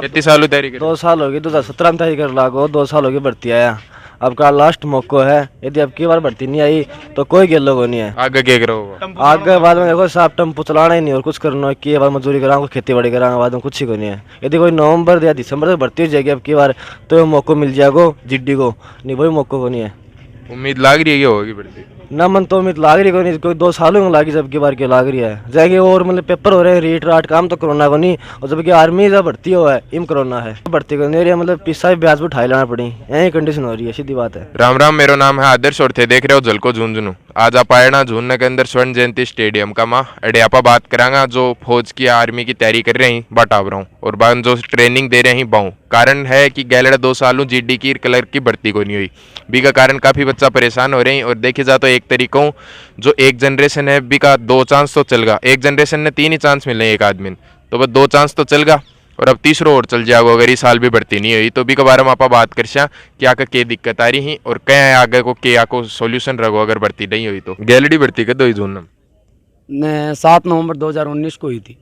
कितनी साल तैयारी कर 2 साल हो गए, 2017 में तैयारी कर लागो, 2 साल हो गए भर्ती आया। अब का लास्ट मौका है, यदि अब की बार भर्ती नहीं आई तो कोई गेलो लोगों नहीं है। आगे क्या करो? आगे बाद में देखो साहब टेम्पो चलाना ही नहीं और कुछ करना है कि बाद मजदूरी कराऊंगा, खेती बाड़ी कराऊंगा, बाद में कुछ ही को नहीं है। यदि कोई नवंबर या दिसंबर तक भर्ती हो जाएगी अब की बार तो मौका मिल जाएगा जिड्डी को, नहीं वही मौका को नहीं है। उम्मीद लाग रही है कि होगी भर्ती? ना मन तो उम्मीद लाग रही को नहीं, कोई 2 सालों में लागी जब की बार की लाग रही है जाएगी। और मतलब पेपर हो रहे हैं रीट राट काम तो कोरोना को नहीं, और जबकि आर्मी जब भर्ती हुआ है इम कोरोना है भर्ती को नहीं रही, मतलब पिस्सा ब्याज भी उठाई लाना पड़ी, यही कंडीशन हो रही है, सीधी बात है। राम राम, मेरा नाम है आदर्श और थे देख रहे हो झलको झुंझुनू। आज आप आयना झुंझुनू के अंदर स्वर्ण जयंती स्टेडियम का माँ अड़े आपा बात करांगा जो फौज की आर्मी की तैयारी कर रहे हैं बाटाव रहा हूँ और बाद जो ट्रेनिंग दे रहे हैं बाहू। कारण है कि गैलड़ा 2 सालों जीडी की कलर की भर्ती को नहीं हुई बी का कारण काफ़ी बच्चा परेशान हो रहे हैं। और देखे जा तो एक तरीकों जो एक जनरेशन है बी का 2 चांस तो चल गा, एक जनरेशन ने 3 ही चांस मिले एक आदमी, तो बस 2 चांस तो चल गा और अब तीसरो और चल जाएगा अगर इस साल भी भर्ती नहीं हुई तो भी के बारे में आप बात कर क्या का के दिक्कत आ रही है और क्या आगे को क्या को सोल्यूशन रखो अगर भर्ती नहीं हुई तो। गैलडी भर्ती कद हुई जून ने 7 नवंबर 2019 को हुई थी।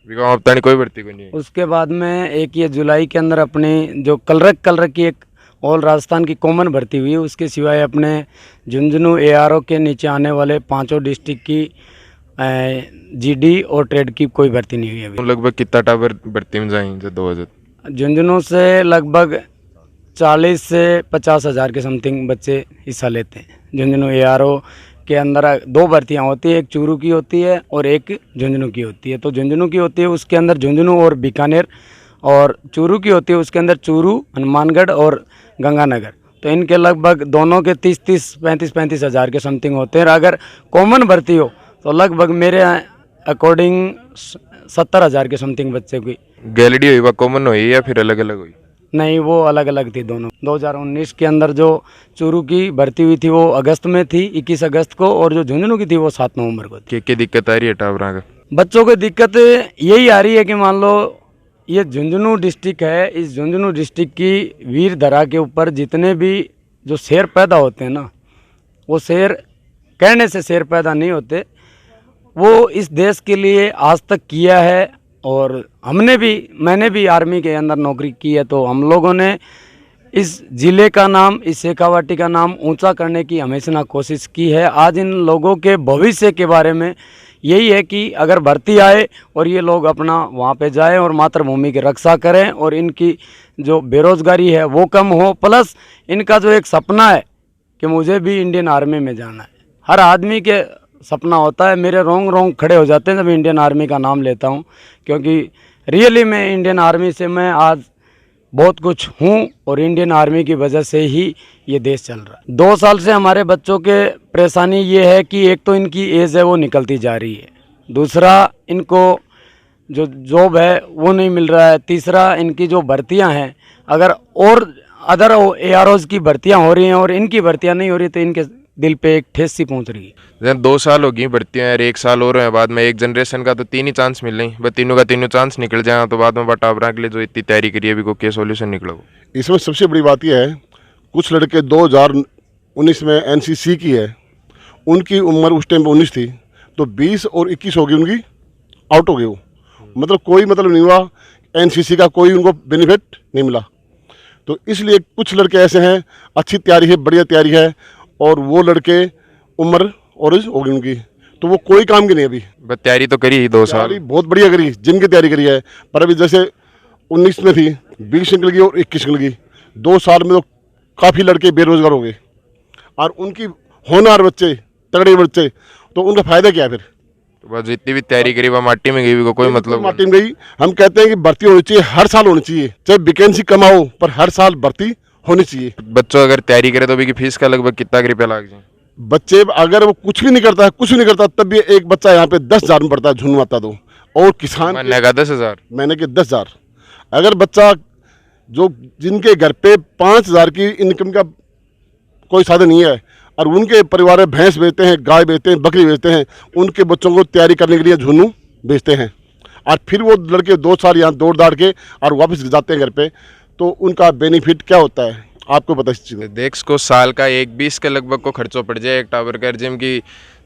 अब तक कोई भर्ती को नहीं हुई। उसके बाद में एक ये जुलाई के अंदर अपनी जो कलर की एक ऑल राजस्थान की कॉमन भर्ती हुई, उसके सिवाय अपने झुंझुनू एआरओ के नीचे आने वाले 5 डिस्ट्रिक्ट की जीडी और ट्रेड की कोई भर्ती नहीं हुई अभी। लगभग कितना टावर भर्ती में जाएंगे 2000? झुंझुनू से लगभग 40 से 50 हज़ार के समथिंग बच्चे हिस्सा लेते हैं। झुंझुनू एआरओ के अंदर 2 भर्तियाँ होती है, एक चूरू की होती है और एक झुंझुनू की होती है। तो झुंझुनू की होती है उसके अंदर झुंझुनू और बीकानेर, और चूरू की होती है उसके अंदर चूरू, हनुमानगढ़ और गंगानगर। तो इनके लगभग दोनों के 35 हज़ार के समथिंग होते हैं। अगर कॉमन भर्ती हो तो लगभग मेरे अकॉर्डिंग 70 हज़ार के समथिंग बच्चे की। गैलडी हुई वह कॉमन हुई या फिर अलग अलग हुई? नहीं, वो अलग अलग थी दोनों। 2019 के अंदर जो चूरू की भर्ती हुई थी वो अगस्त में थी, 21 अगस्त को, और जो झुंझुनू की थी वो 7 नवंबर को थी। क्या दिक्कत आ रही है टावरा का? बच्चों को दिक्कत यही आ रही है कि मान लो ये झुंझुनू डिस्ट्रिक्ट है, इस झुंझुनू डिस्ट्रिक्ट की वीर धरा के ऊपर जितने भी जो शेर पैदा होते हैं ना, वो शेर कहने से शेर पैदा नहीं होते, वो इस देश के लिए आज तक किया है। और मैंने भी आर्मी के अंदर नौकरी की है, तो हम लोगों ने इस ज़िले का नाम, इस शेखावाटी का नाम ऊंचा करने की हमेशा कोशिश की है। आज इन लोगों के भविष्य के बारे में यही है कि अगर भर्ती आए और ये लोग अपना वहाँ पे जाएं और मातृभूमि की रक्षा करें और इनकी जो बेरोज़गारी है वो कम हो, प्लस इनका जो एक सपना है कि मुझे भी इंडियन आर्मी में जाना है। हर आदमी के सपना होता है, मेरे रोंग खड़े हो जाते हैं जब इंडियन आर्मी का नाम लेता हूँ, क्योंकि रियली में इंडियन आर्मी से मैं आज बहुत कुछ हूँ और इंडियन आर्मी की वजह से ही ये देश चल रहा है। 2 साल से हमारे बच्चों के परेशानी ये है कि एक तो इनकी एज है वो निकलती जा रही है, दूसरा इनको जो जॉब है वो नहीं मिल रहा है, तीसरा इनकी जो भर्तियाँ हैं, अगर और अदर एआरओज की भर्तियाँ हो रही हैं और इनकी भर्तियाँ नहीं हो रही तो इनके दिल पे एक ठेस सी पहुंच रही है। 2 साल हो गई भर्तियाँ यार, 1 साल और है बाद में एक जनरेशन का तो 3 ही चांस मिल रही, बस तीनों का तीनों चांस निकल जाए तो बाद में बटावरा के लिए जो इतनी तैयारी करी है अभी को क्या सोल्यूशन निकला? इसमें सबसे बड़ी बात यह है, कुछ लड़के 2019 में एनसीसी की है, उनकी उम्र उस टाइम 19 थी, तो 20 और 21 हो गई उनकी, आउट हो गई वो, मतलब कोई मतलब नहीं हुआ, एनसीसी का कोई उनको बेनिफिट नहीं मिला। तो इसलिए कुछ लड़के ऐसे हैं, अच्छी तैयारी है, बढ़िया तैयारी है, और वो लड़के उम्र और हो गई उनकी, तो वो कोई काम की नहीं अभी। बस तैयारी तो करी 2 साल, बहुत बढ़िया करी, जिनकी तैयारी करी है, पर अभी जैसे 19 में थी 20 निकल गई और 21 निकल गई, 2 साल में तो काफ़ी लड़के बेरोजगार हो गए, और उनकी होनहार बच्चे, तगड़े बच्चे, तो उनका फायदा क्या है फिर? तो बस जितनी भी तैयारी करी वह माटी में गई, कोई मतलब माटी में गई। हम कहते हैं कि भर्ती होनी चाहिए, हर साल होनी चाहिए, चाहे वैकेंसी कमाओ पर हर साल भर्ती होनी चाहिए। बच्चों अगर तैयारी करे तो भी की फीस का लगभग कितना रुपया लग जाए? बच्चे अगर वो कुछ भी नहीं करता है, कुछ भी नहीं करता, तब भी एक बच्चा यहाँ पे 10,000 में पड़ता है, झुंझुनू आता तो, और किसान महीने का 10,000, महीने के 10,000। अगर बच्चा जो जिनके घर पे 5,000 की इनकम का कोई साधन नहीं है और उनके परिवार में भैंस बेचते हैं, गाय बेचते हैं, बकरी बेचते हैं, उनके बच्चों को तैयारी करने के लिए झुंझुनू बेचते हैं, और फिर वो लड़के 2 साल यहाँ दौड़ दाड़ के और वापस जाते हैं घर पे, तो उनका बेनिफिट क्या होता है आपको पता इस चीज़? देख को साल का 1,20 के लगभग को खर्चो पड़ जाए एक टावर का, जिम की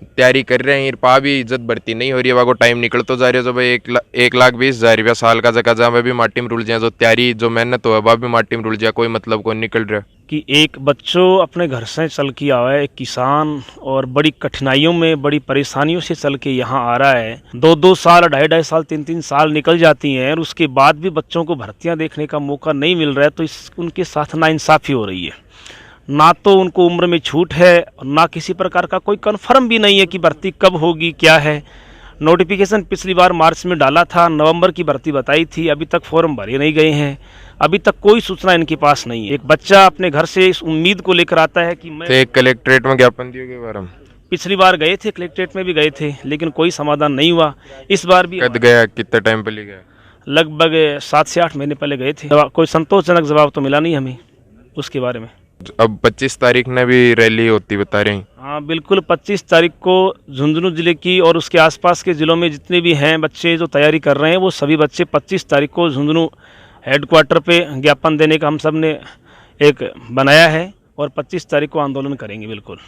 तैयारी कर रहे हैं पा भी इज्जत बढ़ती नहीं हो रही है, वहाँ को टाइम निकल तो जा रही है। जो भाई 1,20,000 साल का जगह जहाँ भी माटी में रुल जाए, जो तैयारी जो मेहनत हो वह भी माटी में रुल जाए, कोई मतलब को निकल रहा है कि एक बच्चों अपने घर से चल के आवा है, एक किसान और बड़ी कठिनाइयों में बड़ी परेशानियों से चल के यहाँ आ रहा है। 2-2 साल 2.5 साल 3-3 साल निकल जाती हैं और उसके बाद भी बच्चों को भर्तियाँ देखने का मौका नहीं मिल रहा है, तो उनके साथ नाइंसाफ़ी हो रही है। ना तो उनको उम्र में छूट है और ना किसी प्रकार का कोई कन्फर्म भी नहीं है कि भर्ती कब होगी क्या है। नोटिफिकेशन पिछली बार मार्च में डाला था, नवंबर की भर्ती बताई थी, अभी तक फॉर्म भरे नहीं गए हैं, अभी तक कोई सूचना इनके पास नहीं है। एक बच्चा अपने घर से इस उम्मीद को लेकर आता है कि मैं तो एक कलेक्ट्रेट में ज्ञापन दिए बार हम पिछली बार गए थे, कलेक्ट्रेट में भी गए थे, लेकिन कोई समाधान नहीं हुआ। इस बार भी कद गया, कितने टाइम पहले गया? लगभग 7 से 8 महीने पहले गए थे, कोई संतोषजनक जवाब तो मिला नहीं हमें उसके बारे में। अब 25 तारीख ने भी रैली होती बता रहे हैं। हाँ बिल्कुल, 25 तारीख को झुंझुनू जिले की और उसके आसपास के ज़िलों में जितने भी हैं बच्चे जो तैयारी कर रहे हैं, वो सभी बच्चे 25 तारीख को झुंझुनू हेडक्वार्टर पे ज्ञापन देने का हम सब ने एक बनाया है और 25 तारीख को आंदोलन करेंगे। बिल्कुल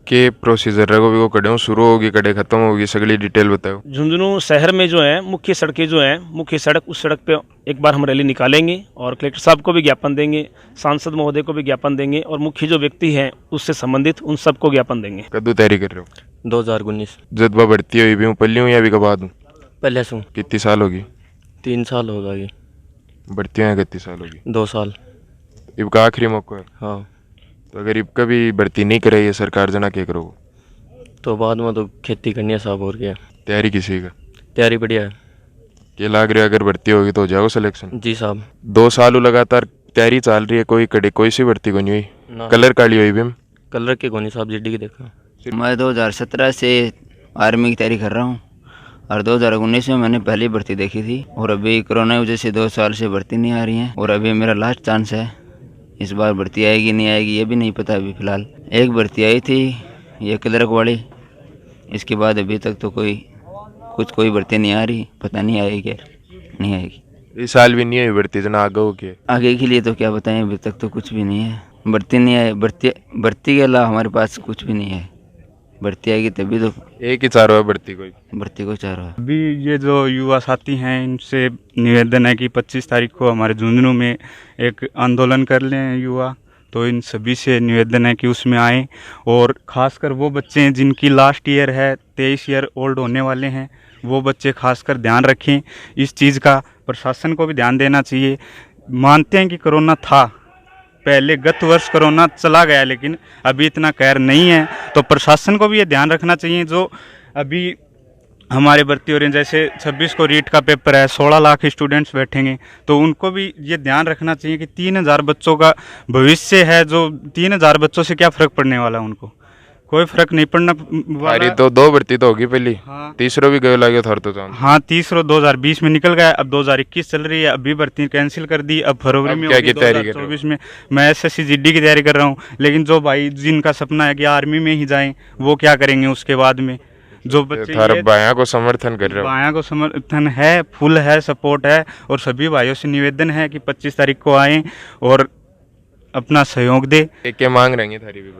के प्रोसीजर रखो भी, वो कड़े शुरू होगी कड़े खत्म होगी, सगली डिटेल बताओ। झुंझुनू शहर में जो है मुख्य सड़कें जो हैं, मुख्य सड़क, उस सड़क पे एक बार हम रैली निकालेंगे और कलेक्टर साहब को भी ज्ञापन देंगे, सांसद महोदय को भी ज्ञापन देंगे और मुख्य जो व्यक्ति हैं उससे संबंधित उन सबको ज्ञापन देंगे। कद्दू तैयारी कर रहे हो? 2019 जज्बा भर्ती हुई भी हूँ, पल्ली हूँ या भी कबाद हूँ? पहले से कितनी साल होगी? 3 साल होगा ये। भर्ती हुई कितनी साल होगी? 2 साल। इब का आखिरी मौका है। हाँ, तो अगर इब का भी भर्ती नहीं कराई है सरकार, जना क्या करोगे? तो बाद में तो खेती करनी है साहब, और क्या। तैयारी किसी का? तैयारी बढ़िया है। क्या लाग रहा है अगर भर्ती होगी तो हो जाओ सिलेक्शन? जी साहब। 2 साल लगातार तैयारी चल रही है, कोई कड़े कोई सी भर्ती को नहीं हुई? कलर काली हुई भी? कलर के कोनी साहब, जीडी की देखा। मैं 2017 से आर्मी की तैयारी कर रहा हूँ और 2019 में मैंने पहली भर्ती देखी थी और अभी कोरोना की वजह से 2 साल से भर्ती नहीं आ रही है और अभी मेरा लास्ट चांस है। इस बार भर्ती आएगी नहीं आएगी ये भी नहीं पता अभी फ़िलहाल। एक भर्ती आई थी ये क्लर्क वाली, इसके बाद अभी तक तो कोई भर्ती नहीं आ रही, पता नहीं आएगी क्या नहीं आएगी। इस साल भी नहीं हुई भर्ती, जना आगे हो क्या? आगे के लिए तो क्या बताएं, अभी तक तो कुछ भी नहीं है, भर्ती नहीं आए। भर्ती के अलावा हमारे पास कुछ भी नहीं है, भर्ती आएगी तभी तो। एक ही चाह रहा है भर्ती को चाह रहा है। अभी ये जो युवा साथी हैं इनसे निवेदन है कि 25 तारीख को हमारे झुंझुनू में एक आंदोलन कर लें युवा, तो इन सभी से निवेदन है कि उसमें आएँ और ख़ासकर वो बच्चे हैं जिनकी लास्ट ईयर है, 23 ईयर ओल्ड होने वाले हैं, वो बच्चे खासकर ध्यान रखें इस चीज़ का। प्रशासन को भी ध्यान देना चाहिए। मानते हैं कि कोरोना था पहले, गत वर्ष कोरोना चला गया, लेकिन अभी इतना कहर नहीं है, तो प्रशासन को भी ये ध्यान रखना चाहिए। जो अभी हमारे भर्ती हो रहे हैं, जैसे 26 को रीट का पेपर है, 16 लाख स्टूडेंट्स बैठेंगे, तो उनको भी ये ध्यान रखना चाहिए कि 3000 बच्चों का भविष्य है, जो 3000 बच्चों से क्या फ़र्क पड़ने वाला है, उनको कोई फ़र्क नहीं पड़ना वाला। तो 2 भर्ती तो होगी पहली। हाँ, तीसरा भी गए लगे थर तो चांस। हाँ, तीसरा 2020 में निकल गया, अब 2021 चल रही है, अभी भर्ती कैंसिल कर दी, अब फरवरी में क्या होगी की तैयारी कर रहे हो? 2024 में। मैं SSC GD की तैयारी कर रहा हूँ, लेकिन जो भाई जिनका सपना है कि आर्मी में ही जाएं, वो क्या करेंगे उसके बाद में? जो बच्चे थार बाया को समर्थन कर रहे हो? बाया को समर्थन है, फुल है, सपोर्ट है, और सभी भाइयों से निवेदन है कि 25 तारीख को आएँ और अपना सहयोग दे। क्या मांग रहेंगे थारी भी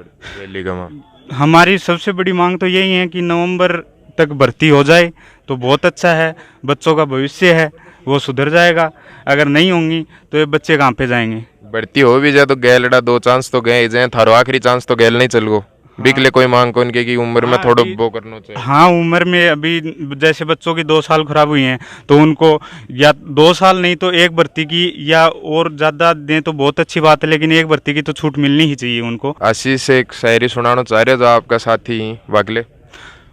रैली का? मांग हमारी सबसे बड़ी मांग तो यही है कि नवंबर तक भर्ती हो जाए तो बहुत अच्छा है, बच्चों का भविष्य है वो सुधर जाएगा। अगर नहीं होंगी तो ये बच्चे कहाँ पे जाएंगे? भर्ती हो भी जाए तो गए लड़ा, 2 चांस तो गए जाए, थारो आखिरी चांस तो गैल नहीं चल गो। बिकले कोई मांग को उनके की उम्र में थोड़ा वो करना चाहिए। हाँ, उम्र में अभी जैसे बच्चों की 2 साल खराब हुई हैं, तो उनको या 2 साल नहीं तो एक भर्ती की या और ज़्यादा दें तो बहुत अच्छी बात है, लेकिन एक भर्ती की तो छूट मिलनी ही चाहिए उनको। आशीष से एक शायरी सुनाना चाह रहे हो जो आपका साथी वागले।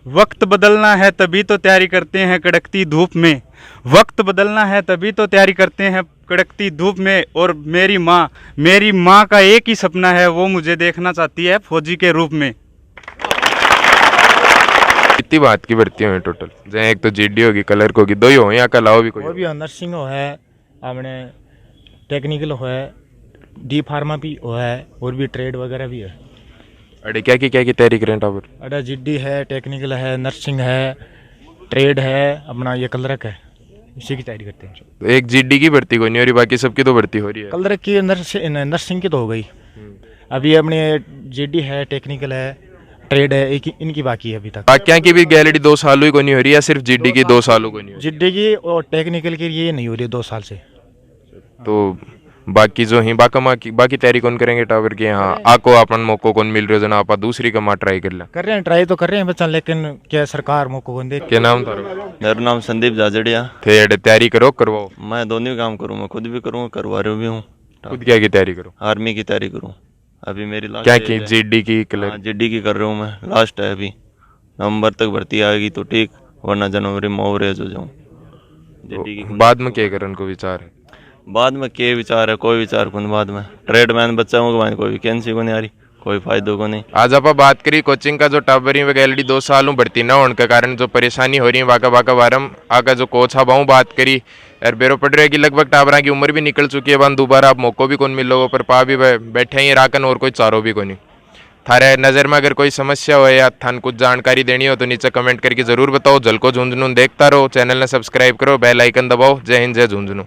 वक्त बदलना है तभी तो तैयारी करते हैं कड़कती धूप में, वक्त बदलना है तभी तो तैयारी करते हैं कड़कती धूप में, और मेरी माँ का एक ही सपना है, वो मुझे देखना चाहती है फौजी के रूप में। कितनी बात की भर्ती हुई टोटल? जैसे एक तो GD होगी, कलर होगी, 2 ही हो या कल आओ भी कोई? और भी नर्सिंग हो है, अपने टेक्निकल हो है, डी फार्मा भी हो है, और भी ट्रेड वगैरह भी है। अरे क्या की तैयारी करें टावर? अरे GD है, टेक्निकल है, नर्सिंग है, ट्रेड है, अपना ये कलरक है, इसी की तैयारी करते हैं। तो एक GD की भर्ती कोई नहीं हो रही, बाकी सबकी तो भर्ती हो रही है। कलरक की नर्सिंग की तो हो गई, अभी अपने GD है, टेक्निकल है, ट्रेड है एक इनकी बाकी है अभी तक। बाकियां की भी गैलरी 2 सालों ही को नहीं हो रही, या सिर्फ जीडी की 2 सालों को नहीं हो रही? जिड्डे की और टेक्निकल की ये नहीं हो रही 2 साल से। तो बाकी जो ही बाकी तैयारी कौन करेंगे टावर की? यहाँ आको अपन मौको कौन मिल रहे हो जना आप दूसरी कमा ट्राई कर ले? कर रहे हैं, ट्राई तो कर रहे हैं बच्चा, लेकिन क्या सरकार मौको कौन दे। क्या नाम था? मेरा नाम संदीप जाजड़िया। थे तैयारी करो करवाओ? मैं दोनों काम करूँ, मैं खुद भी करूँ, करवा रहा भी हूँ। खुद क्या की तैयारी करो? आर्मी की तैयारी करूँ। अभी मेरी लास्ट क्या की? जीडी की क्लियर? जीडी की कर रहा हूँ मैं, लास्ट है अभी। नवंबर तक भर्ती आएगी तो ठीक, वरना जनवरी में ओवरेज हो जाऊँ। जीडी की बाद में क्या करने को विचार है? बाद में क्या विचार है? कोई विचार कौन बाद में। ट्रेडमैन बच्चा हूँ, कोई वैकेंसी को नहीं आ रही, कोई फायदो को नहीं। आज आप बात करी कोचिंग का, जो टाबरी वगैरह 2 सालों भर्ती ना होने के कारण जो परेशानी हो रही है वाका वारम आका जो कोच है बहु बात करी यार बेरो पड़ रहा है कि लगभग टाबरा की उम्र भी निकल चुकी है, बन दोबारा आप मौको भी कौन मिल लो पर पा भी बैठे ही राकन और कोई चारो भी को नहीं। थारे नज़र में अगर कोई समस्या हो या थान कुछ जानकारी देनी हो तो नीचे कमेंट करके जरूर बताओ। झलको झुंझुनू देखता रहो, चैनल ने सब्सक्राइब करो, बेल आइकन दबाओ। जय हिंद, जय झुंझुनू।